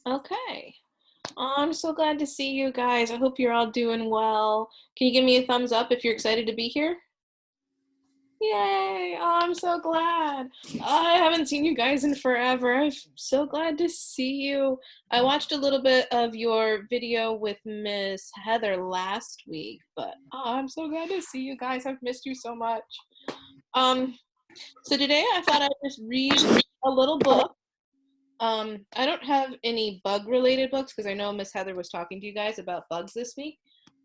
Okay. I'm so glad to see you guys. I hope you're all doing well. Can you give me a thumbs up if you're excited to be here? Yay! Oh, I'm so glad. I haven't seen you guys in forever. I'm so glad to see you. I watched a little bit of your video with Miss Heather last week, but I'm so glad to see you guys. I've missed you so much. Um, so today I thought I'd just read a little book. I don't have any bug related books because I know Miss Heather was talking to you guys about bugs this week.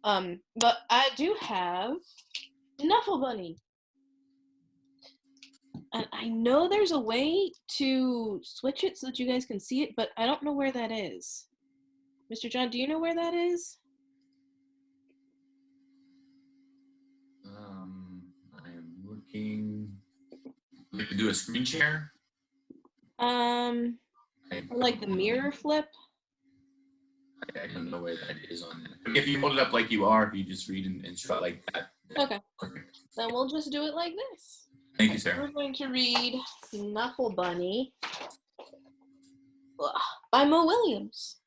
But I do have Knuffle Bunny. And I know there's a way to switch it so that you guys can see it, but I don't know where that is. Mr. John, do you know where that is? I'm looking. You can do a screen share. Or like the mirror flip. I don't know where that is on that. If you hold it up like you are, if you just read and show it like that. Okay. Perfect. Then we'll just do it like this. Thank you, sir. We're going to read Knuffle Bunny by Mo Williams.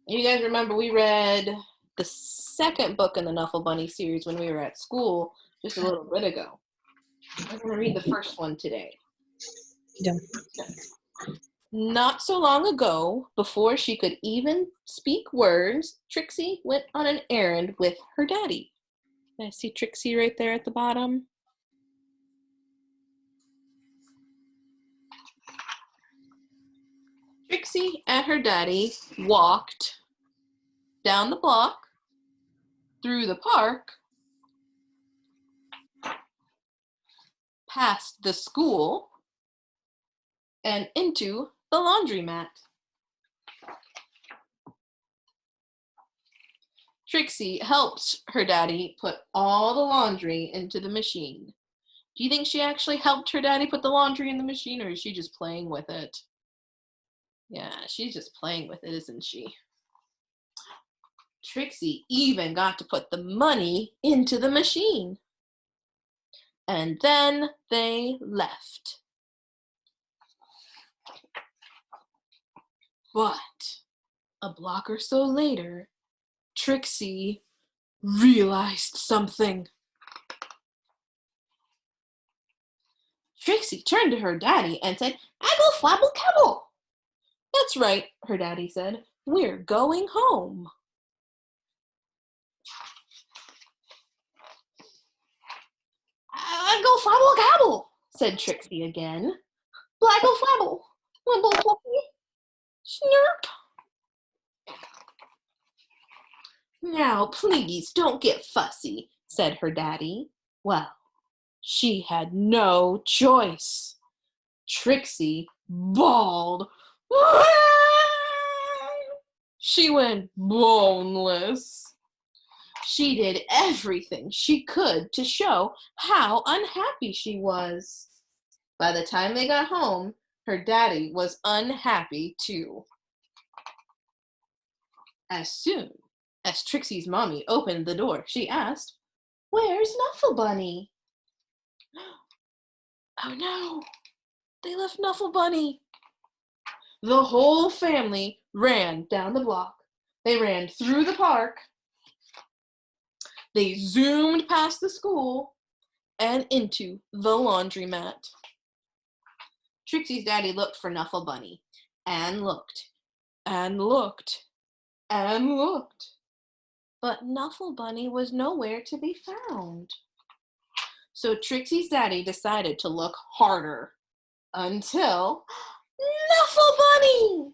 You guys remember we read the second book in the Knuffle Bunny series when we were at school just a little bit ago. I'm going to read the first one today. Yeah. Not so long ago, before she could even speak words, Trixie went on an errand with her daddy. I see Trixie right there at the bottom. Trixie and her daddy walked down the block, through the park, past the school, and into the laundromat. Trixie helped her daddy put all the laundry into the machine. Do you think she actually helped her daddy put the laundry in the machine, or is she just playing with it? Yeah, she's just playing with it, isn't she? Trixie even got to put the money into the machine. And then they left. But a block or so later, Trixie realized something. Trixie turned to her daddy and said, "Aggle flabble cabble." "That's right," her daddy said. "We're going home." "Aggle flabble cabble," said Trixie again. "Blaggle flabble, wimble floppy, snurp." "Now, please don't get fussy," said her daddy. Well, she had no choice. Trixie bawled. She went boneless. She did everything she could to show how unhappy she was. By the time they got home, her daddy was unhappy too. As soon as Trixie's mommy opened the door, she asked, "Where's Knuffle Bunny?" Oh no, they left Knuffle Bunny. The whole family ran down the block. They ran through the park. They zoomed past the school and into the laundromat. Trixie's daddy looked for Knuffle Bunny and looked and looked and looked. But Knuffle Bunny was nowhere to be found. So Trixie's daddy decided to look harder until Knuffle Bunny!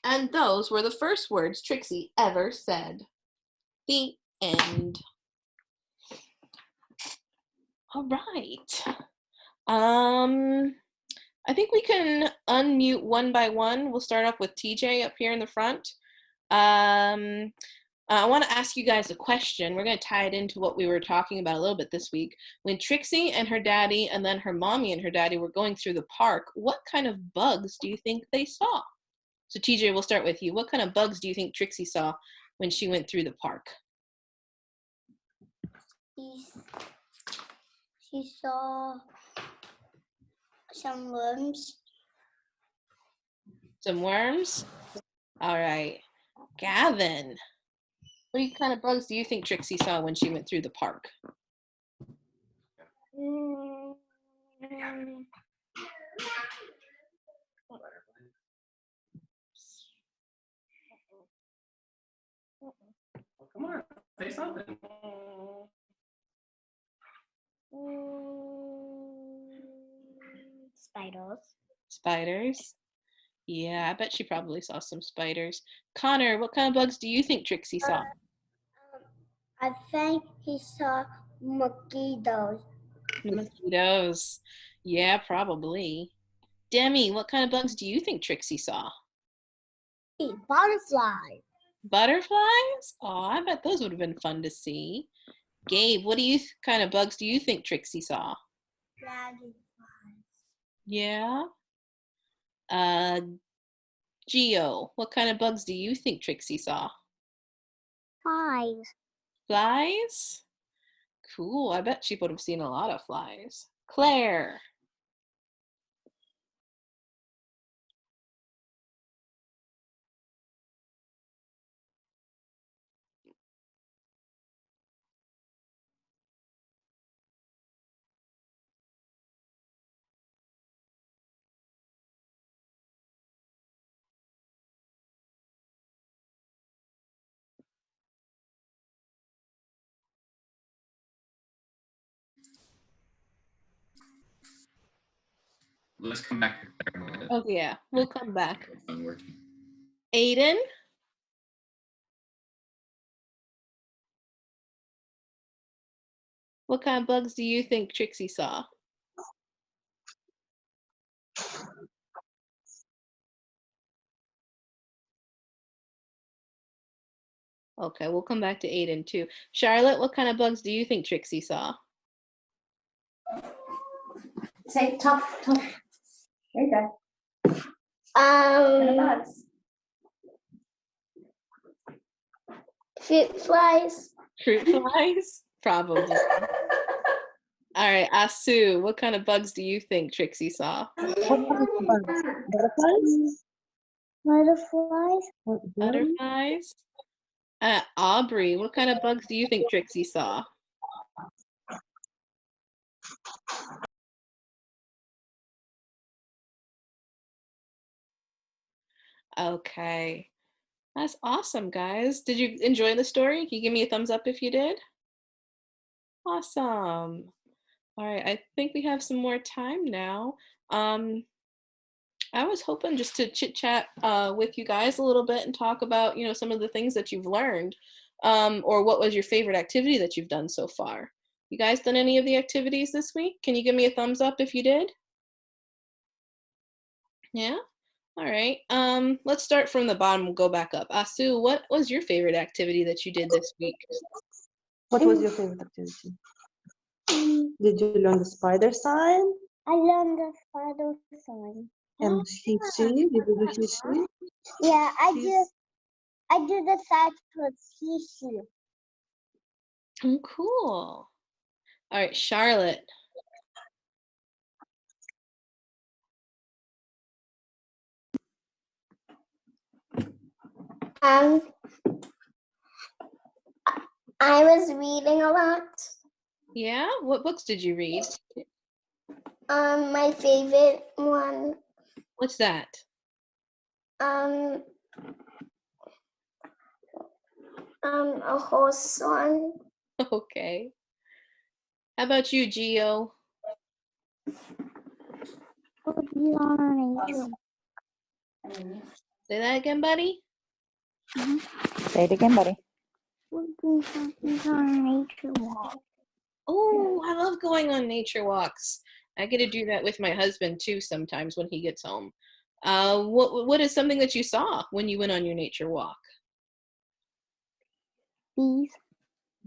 And those were the first words Trixie ever said. The end. All right. I think we can unmute one by one. We'll start off with TJ up here in the front. I want to ask you guys a question. We're going to tie it into what we were talking about a little bit this week. When Trixie and her daddy and then her mommy and her daddy were going through the park, what kind of bugs do you think they saw? So TJ, we'll start with you. What kind of bugs do you think Trixie saw when she went through the park? She saw some worms. Some worms? All right. Gavin, what kind of bugs do you think Trixie saw when she went through the park? Mm, Oh, come on, say something. Spiders. Spiders? Yeah, I bet she probably saw some spiders. Connor, what kind of bugs do you think Trixie saw? I think he saw mosquitoes. Mosquitoes. Yeah, probably. Demi, what kind of bugs do you think Trixie saw? Butterflies. Butterflies? Oh, I bet those would have been fun to see. Gabe, what kind of bugs do you think Trixie saw? Dragonflies. Yeah. Uh, Geo, what kind of bugs do you think Trixie saw? Flies. Flies? Cool. I bet she would have seen a lot of flies. Claire. Let's come back to Claire. Oh, yeah. We'll come back. Working. Aiden? What kind of bugs do you think Trixie saw? Okay, we'll come back to Aiden too. Charlotte, what kind of bugs do you think Trixie saw? Say top. There you go. Bugs. Fruit flies. Fruit flies? Probably. All right, Asu, what kind of bugs do you think Trixie saw? Butterflies. Butterflies. Butterflies? Aubrey, what kind of bugs do you think Trixie saw? Okay. That's awesome, guys. Did you enjoy the story? Can you give me a thumbs up if you did? Awesome. All right, I think we have some more time now. I was hoping just to chit chat with you guys a little bit and talk about, some of the things that you've learned, or what was your favorite activity that you've done so far. You guys done any of the activities this week? Can you give me a thumbs up if you did? Yeah? All right. Let's start from the bottom. We'll go back up. Asu, what was your favorite activity that you did this week? What was your favorite activity? Did you learn the spider sign? I learned the spider sign. And he, she? Did you do he, she? Yeah, I do the side for she. Oh, cool. All right, Charlotte. I was reading a lot. Yeah? What books did you read? My favorite one. What's that? A horse one. Okay. How about you, Geo? Say that again, buddy. Say it again, buddy. Oh, I love going on nature walks. I get to do that with my husband too sometimes when he gets home. What is something that you saw when you went on your nature walk? Bees.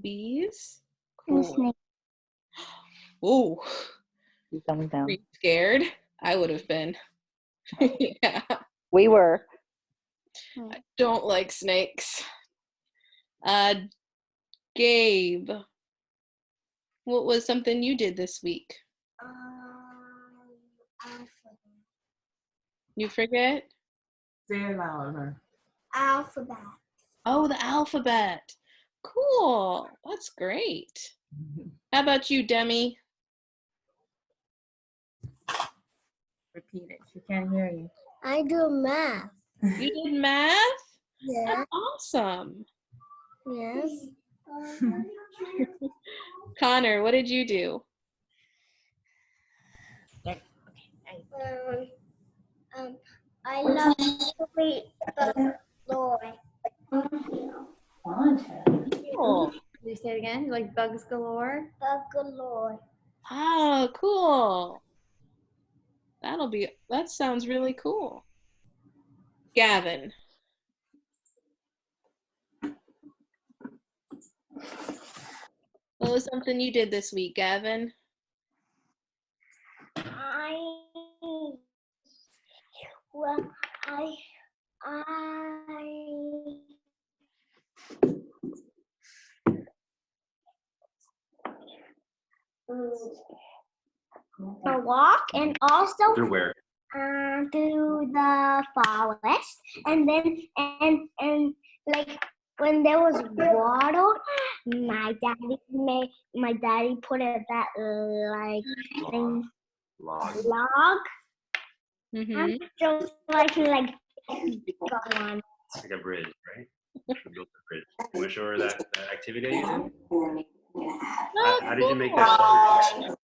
Bees? And Cool. snakes. Oh, You thumbs down. pretty scared. I would have been. Yeah. We were. I don't like snakes. Gabe, what was something you did this week? I forgot. You forget? Say it louder. Alphabet. Oh, the alphabet. Cool. That's great. How about you, Demi? Repeat it. She can't hear you. I do math. You did math? Yeah. That's awesome. Yes. Connor, what did you do? I love to read the Lord. Cool. Can you say it again? You like bugs galore? The Lord. Oh, cool. That sounds really cool. Gavin. What was something you did this week, Gavin? Well, a walk and also Through where? to the forest, and then and like when there was water, my daddy put it that like thing log, Mm-hmm. so I can like go on. Like a bridge, right? We built a bridge. Can we show her that activity you did? How did you make that?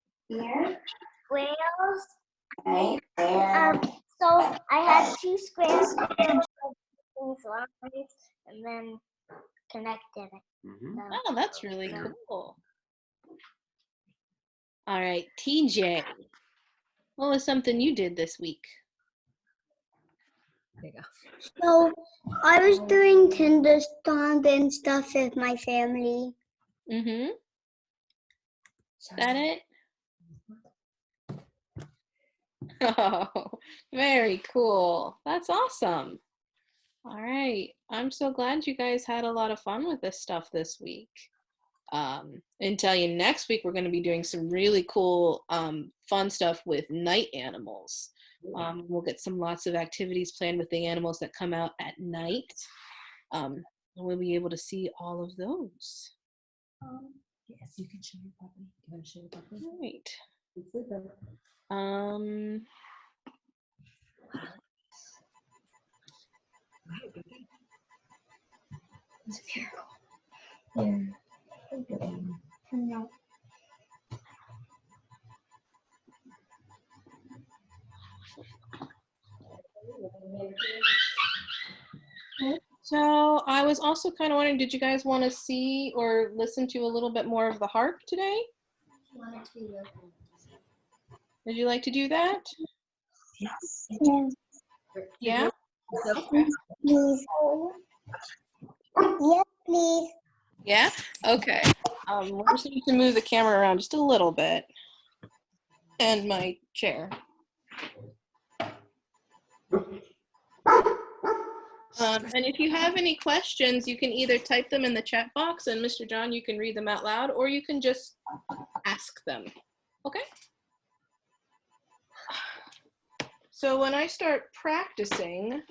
Squares. So I had two squares and then connected it. Mm-hmm. Oh, that's really cool. All right, TJ. What was something you did this week? So I was doing Tinderstorm and stuff with my family. Mm-hmm. Is that it? Oh, very cool. That's awesome. All right. I'm so glad you guys had a lot of fun with this stuff this week. And tell you next week we're going to be doing some really cool fun stuff with night animals. We'll get lots of activities planned with the animals that come out at night. And we'll be able to see all of those. Yes, you can show your puppy. You want to show your puppy? All right. It's there. No. So I was also kind of wondering, did you guys want to see or listen to a little bit more of the harp today? Would you like to do that? Yes. Yes. Yeah? Please. Yes, please. Yeah? Okay. We're just need to move the camera around just a little bit. And my chair. And if you have any questions, you can either type them in the chat box and Mr. John, you can read them out loud, or you can just ask them. Okay? So when I start practicing,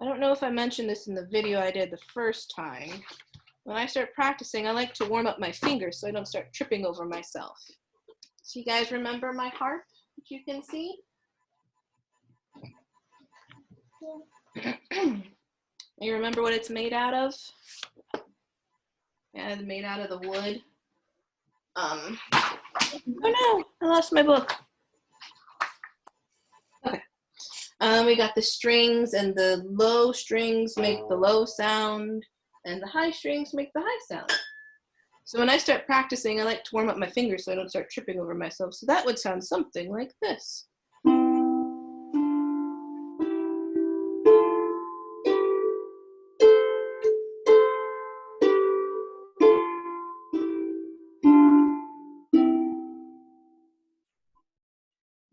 I don't know if I mentioned this in the video I did the first time. When I start practicing, I like to warm up my fingers so I don't start tripping over myself. So you guys remember my harp, that you can see? You remember what it's made out of? Yeah, it's made out of the wood. Oh no, I lost my book. Okay. We got the strings, and the low strings make the low sound, and the high strings make the high sound. So when I start practicing, I like to warm up my fingers so I don't start tripping over myself. So that would sound something like this.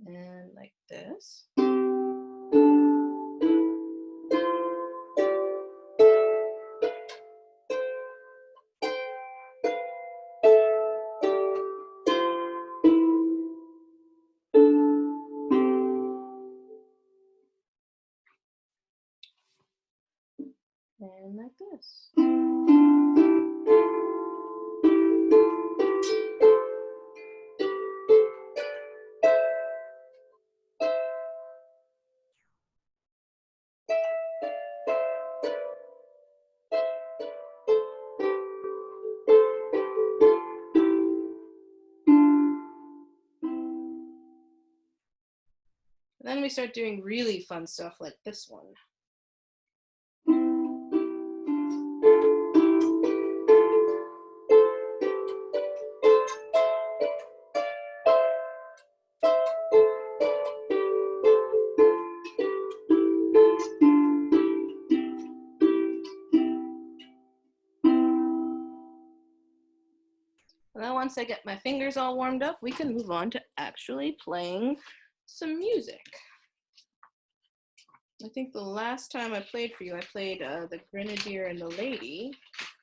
And like this. And like this. And then we start doing really fun stuff like this one. And then once I get my fingers all warmed up, we can move on to actually playing some music. I think the last time I played for you, I played The Grenadier and the Lady.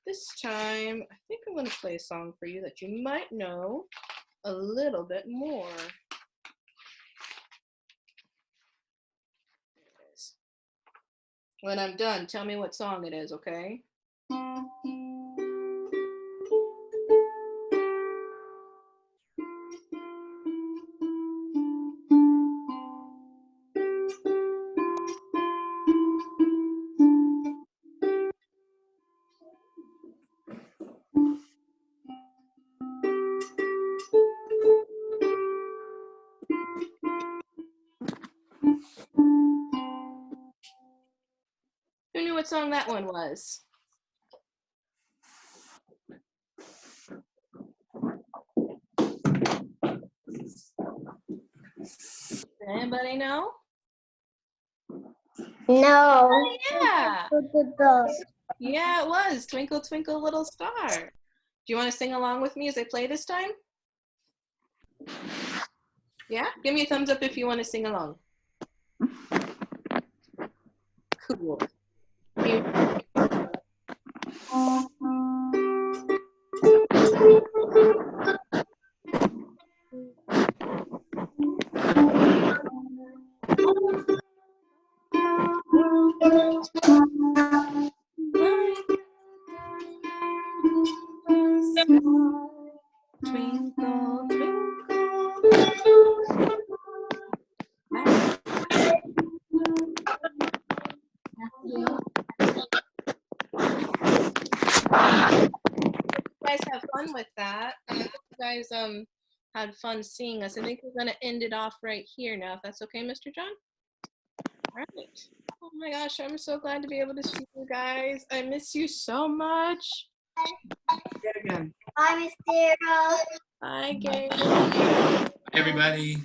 This time, I think I'm gonna play a song for you that you might know a little bit more. There it is. When I'm done, tell me what song it is, okay? Who knew what song that one was? Anybody know? No. Yeah. The Yeah, it was Twinkle Twinkle Little Star. Do you want to sing along with me as I play this time? Yeah? Give me a thumbs up if you want to sing along. Cool. Twinkle, guys have fun with that. I hope you guys had fun seeing us. I think we're gonna end it off right here now, if that's okay, Mr. John? All right. Oh my gosh, I'm so glad to be able to see you guys. I miss you so much. Again. Hi, Miss Sarah. Bye, Gabe. Everybody.